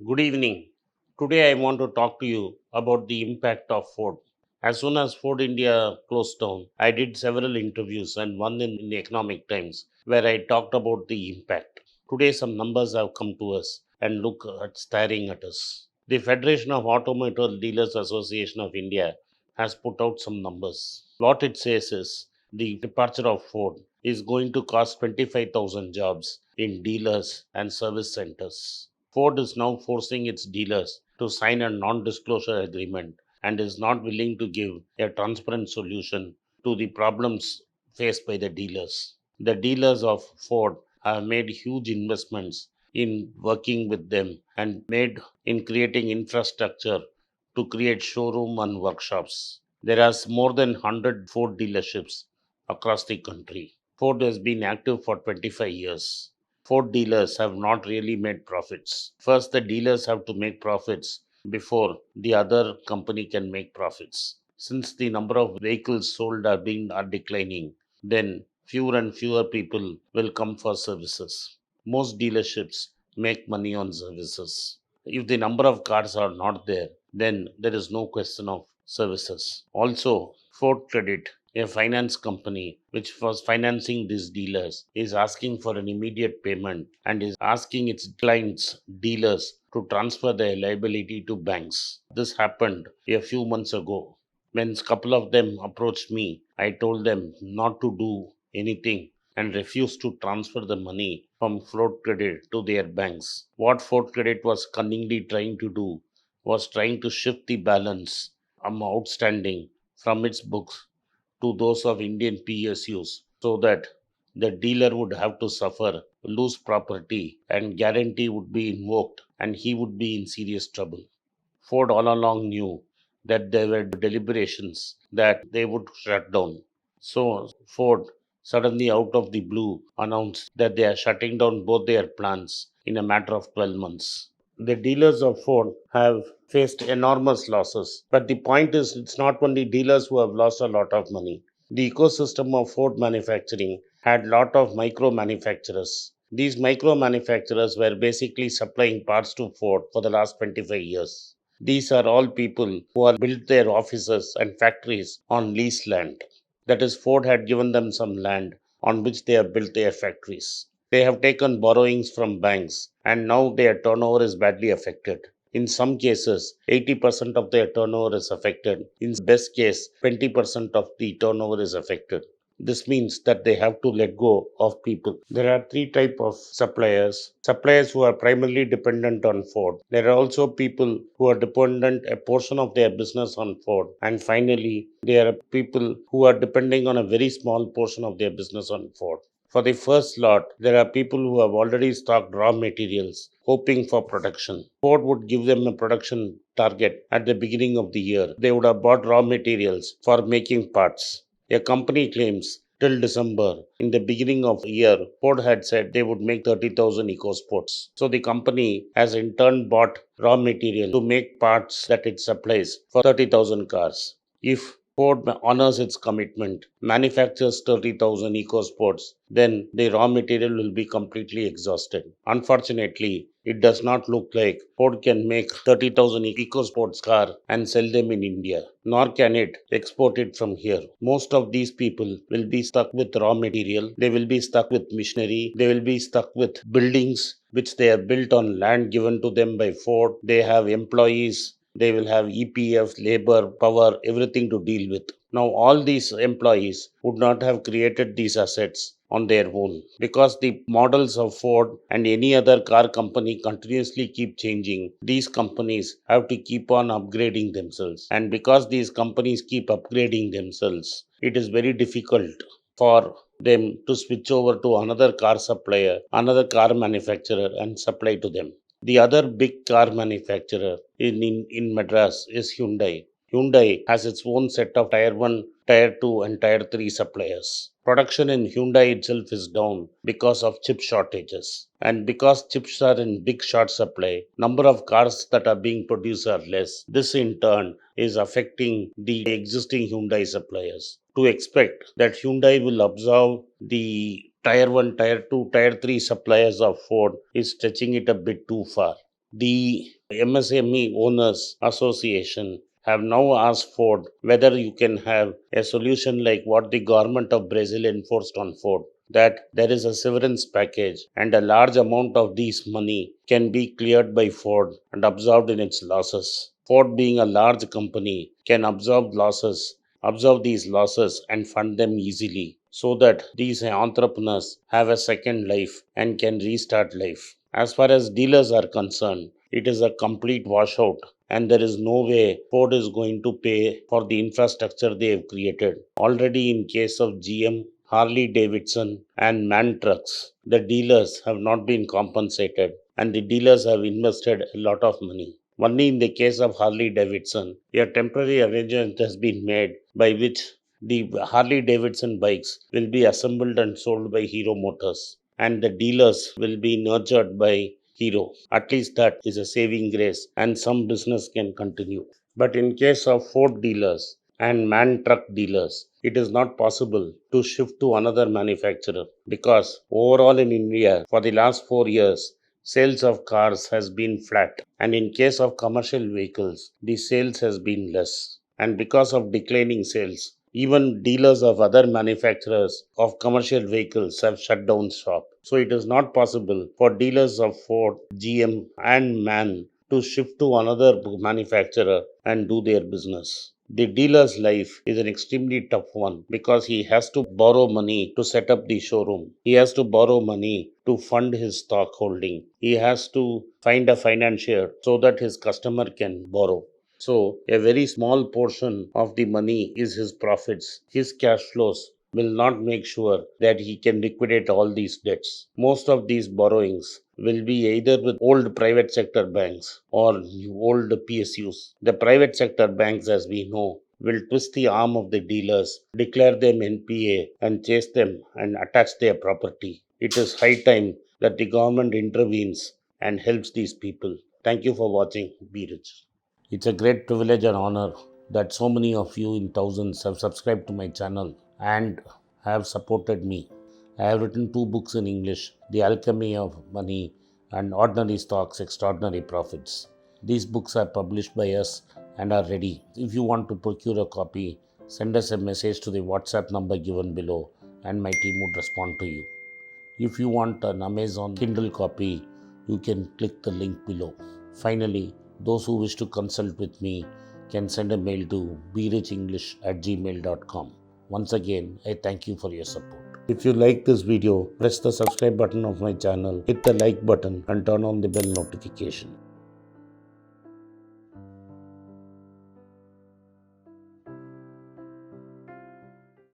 Good evening. Today I want to talk to you about the impact of Ford. As soon as Ford India closed down, I did several interviews and one in the Economic Times where I talked about the impact. Today some numbers have come to us and look at staring at us. The Federation of Automobile Dealers Association of India has put out some numbers. What it says is the departure of Ford is going to cost 25,000 jobs in dealers and service centers. Ford is now forcing its dealers to sign a non disclosure agreement and is not willing to give a transparent solution to the problems faced by the dealers. The dealers of Ford have made huge investments in working with them and made in creating infrastructure to create showroom and workshops. There are more than 100 Ford dealerships across the country. Ford has been active for 25 years. Ford dealers have not really made profits. First, the dealers have to make profits before the other company can make profits. Since the number of vehicles sold are declining, then fewer and fewer people will come for services. Most dealerships make money on services. If the number of cars are not there, then there is no question of services. Also, Ford Credit, a finance company which was financing these dealers, is asking for an immediate payment and is asking its clients, dealers, to transfer their liability to banks. This happened a few months ago. When a couple of them approached me, I told them not to do anything and refused to transfer the money from Ford Credit to their banks. What Ford Credit was cunningly trying to do was trying to shift the balance outstanding from its books to those of Indian PSUs so that the dealer would have to suffer, lose property, and guarantee would be invoked, and he would be in serious trouble. Ford all along knew that there were deliberations that they would shut down. So Ford suddenly out of the blue announced that they are shutting down both their plants in a matter of 12 months. The dealers of Ford have faced enormous losses. But the point is, it's not only dealers who have lost a lot of money. The ecosystem of Ford manufacturing had lot of micro manufacturers. These micro manufacturers were basically supplying parts to Ford for the last 25 years. These are all people who have built their offices and factories on leased land. That is, Ford had given them some land on which they have built their factories. They have taken borrowings from banks and now their turnover is badly affected. In some cases, 80% of their turnover is affected. In best case, 20% of the turnover is affected. This means that they have to let go of people. There are three types of suppliers. Suppliers who are primarily dependent on Ford. There are also people who are dependent a portion of their business on Ford. And finally, there are people who are depending on a very small portion of their business on Ford. For the first lot, there are people who have already stocked raw materials, hoping for production. Ford would give them a production target at the beginning of the year. They would have bought raw materials for making parts. A company claims till December, in the beginning of the year, Ford had said they would make 30,000 EcoSports. So the company has in turn bought raw material to make parts that it supplies for 30,000 cars. If Ford honors its commitment, manufactures 30,000 EcoSports, then the raw material will be completely exhausted. Unfortunately, it does not look like Ford can make 30,000 EcoSports car and sell them in India, nor can it export it from here. Most of these people will be stuck with raw material, they will be stuck with machinery, they will be stuck with buildings which they have built on land given to them by Ford. They have employees, they will have EPF, labor, power, everything to deal with. Now, all these employees would not have created these assets on their own because the models of Ford and any other car company continuously keep changing. These companies have to keep on upgrading themselves, and because these companies keep upgrading themselves, it is very difficult for them to switch over to another car supplier, another car manufacturer, and supply to them. The other big car manufacturer in Madras is Hyundai. Hyundai has its own set of Tier 1, Tier 2, and Tier 3 suppliers. Production in Hyundai itself is down because of chip shortages. And because chips are in big short supply, number of cars that are being produced are less. This in turn is affecting the existing Hyundai suppliers. To expect that Hyundai will absorb the Tier 1, Tier 2, Tier 3 suppliers of Ford is stretching it a bit too far. The MSME Owners Association have now asked Ford whether you can have a solution like what the government of Brazil enforced on Ford, that there is a severance package and a large amount of this money can be cleared by Ford and absorbed in its losses. Ford, being a large company, can absorb these losses and fund them easily so that these entrepreneurs have a second life and can restart life. As far as dealers are concerned, it is a complete washout, and there is no way Ford is going to pay for the infrastructure they have created. Already, in case of GM, Harley Davidson, and MAN trucks, the dealers have not been compensated, and the dealers have invested a lot of money. Only in the case of Harley Davidson, a temporary arrangement has been made by which the Harley Davidson bikes will be assembled and sold by Hero Motors, and the dealers will be nurtured by Hero. At least that is a saving grace, and some business can continue. But in case of Ford dealers and MAN truck dealers, it is not possible to shift to another manufacturer because overall in India for the last 4 years, sales of cars has been flat, and in case of commercial vehicles, the sales has been less. And because of declining sales, even dealers of other manufacturers of commercial vehicles have shut down shop. So it is not possible for dealers of Ford, GM, and MAN to shift to another manufacturer and do their business. The dealer's life is an extremely tough one because he has to borrow money to set up the showroom. He has to borrow money to fund his stock holding. He has to find a financier so that his customer can borrow. So, a very small portion of the money is his profits. His cash flows will not make sure that he can liquidate all these debts. Most of these borrowings will be either with old private sector banks or old PSUs. The private sector banks, as we know, will twist the arm of the dealers, declare them NPA, and chase them and attach their property. It is high time that the government intervenes and helps these people. Thank you for watching. Be rich. It's a great privilege and honor that so many of you in thousands have subscribed to my channel and have supported me. I have written 2 books in English, The Alchemy of Money and Ordinary Stocks, Extraordinary Profits. These books are published by us and are ready. If you want to procure a copy, send us a message to the WhatsApp number given below and my team would respond to you. If you want an Amazon Kindle copy, you can click the link below. Finally, those who wish to consult with me can send a mail to berichenglish@gmail.com. Once again, I thank you for your support. If you like this video, press the subscribe button of my channel, hit the like button and turn on the bell notification.